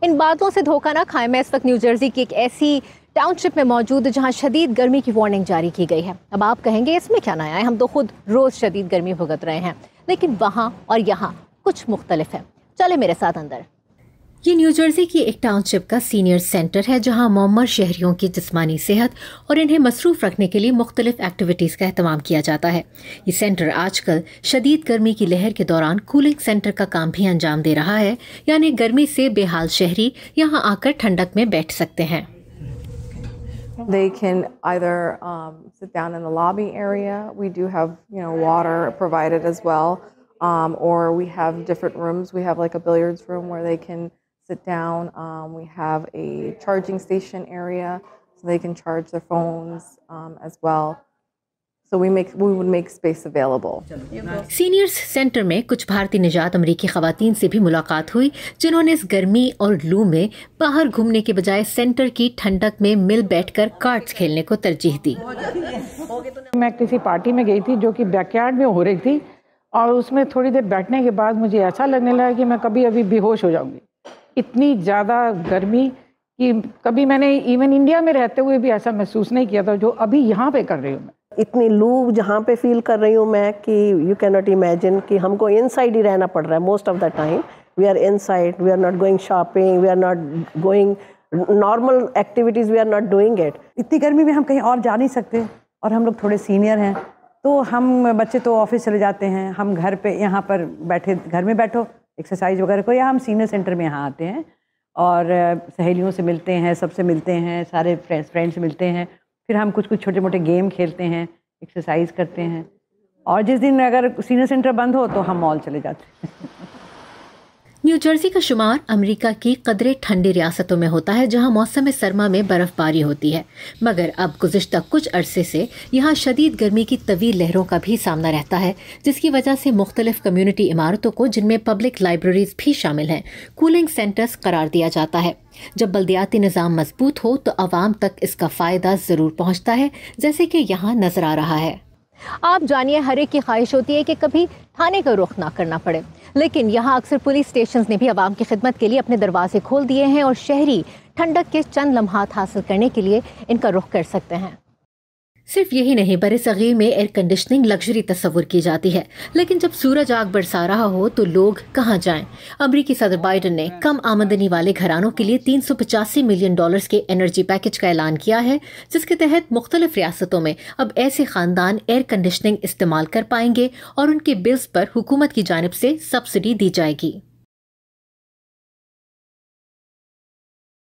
इन बातों से धोखा ना खाएं। मैं इस वक्त न्यू जर्सी की एक ऐसी टाउनशिप में मौजूद जहां शदीद गर्मी की वार्निंग जारी की गई है। अब आप कहेंगे इसमें क्या नया है, हम तो खुद रोज शदीद गर्मी भुगत रहे हैं, लेकिन वहां और यहाँ कुछ मुख्तलिफ है। चले मेरे साथ अंदर। ये न्यू जर्सी की एक टाउनशिप का सीनियर सेंटर है जहां मौमर शहरियों की जिस्मानी सेहत और इन्हें मसरूफ रखने के लिए मुख्तलिफ एक्टिविटीज़ का एहतमाम किया जाता है। ये सेंटर आजकल शदीद गर्मी की लहर के दौरान कूलिंग सेंटर का काम भी अंजाम दे रहा है, यानी गर्मी से बेहाल शहरी यहाँ आकर ठंडक में बैठ सकते हैं। They can either sit down in the lobby area. We do have, water provided as well, or we have different rooms. We have like a billiards room where they can sit down. We have a charging station area, so they can charge their phones as well. So we would make space available. Seniors centre में कुछ भारतीय निजात अमरीकी खवातीन से भी मुलाकात हुई, जिन्होंने इस गर्मी और लू में बाहर घूमने के बजाय सेंटर की ठंडक में मिल बैठकर कार्ड्स खेलने को तरजीह दी। मैं किसी पार्टी में गई थी जो कि बैकयार्ड में हो रही थी, और उसमें थोड़ी देर बैठने के बाद मुझे ऐसा लगने लगा कि मैं कभी अभी बेहोश हो जाऊंगी। इतनी ज़्यादा गर्मी कि कभी मैंने इवन इंडिया में रहते हुए भी ऐसा महसूस नहीं किया था जो अभी यहाँ पे कर रही हूँ मैं। इतनी लू जहाँ पे फील कर रही हूँ मैं कि यू कैन नॉट इमेजिन कि हमको इनसाइड ही रहना पड़ रहा है। Most of the time we are inside, we are not going shopping, we are not going normal activities, we are not doing it. इतनी गर्मी में हम कहीं और जा नहीं सकते, और हम लोग थोड़े सीनियर हैं, तो हम बच्चे तो ऑफिस चले जाते हैं, हम घर पे यहाँ पर बैठे, घर में बैठो एक्सरसाइज वगैरह को, या हम सीनियर सेंटर में यहाँ आते हैं और सहेलियों से मिलते हैं, सबसे मिलते हैं, सारे फ्रेंड्स से मिलते हैं, फिर हम कुछ छोटे मोटे गेम खेलते हैं, एक्सरसाइज करते हैं, और जिस दिन अगर सीनियर सेंटर बंद हो तो हम मॉल चले जाते हैं। न्यू जर्सी का शुमार अमेरिका की कदरे ठंडी रियासतों में होता है जहां मौसम सरमा में बर्फबारी होती है, मगर अब गुज़िश्ता कुछ अरसे से यहाँ शदीद गर्मी की तवील लहरों का भी सामना रहता है, जिसकी वजह से मुख्तलिफ कम्युनिटी इमारतों को, जिनमें पब्लिक लाइब्रेरीज भी शामिल हैं, कूलिंग सेंटर्स करार दिया जाता है। जब बल्दियाती निज़ाम मजबूत हो तो आवाम तक इसका फ़ायदा ज़रूर पहुँचता है, जैसे कि यहाँ नजर आ रहा है। आप जानिए, हर एक की ख्वाहिश होती है कि कभी थाने का रुख ना करना पड़े, लेकिन यहाँ अक्सर पुलिस स्टेशंस ने भी आवाम की खिदमत के लिए अपने दरवाजे खोल दिए हैं और शहरी ठंडक के चंद लम्हात हासिल करने के लिए इनका रुख कर सकते हैं। सिर्फ यही नहीं, बरे-सगीर में एयर कंडीशनिंग लग्जरी तस्वुर की जाती है, लेकिन जब सूरज आग बरसा रहा हो तो लोग कहाँ जाएं? अमरीकी सदर बाइडन ने कम आमदनी वाले घरानों के लिए $385 मिलियन के एनर्जी पैकेज का ऐलान किया है, जिसके तहत मुख्तलिफ रियासतों में अब ऐसे खानदान एयर कंडीशनिंग इस्तेमाल कर पाएंगे और उनके बिल्स पर हुकूमत की जानिब से सब्सिडी दी जाएगी।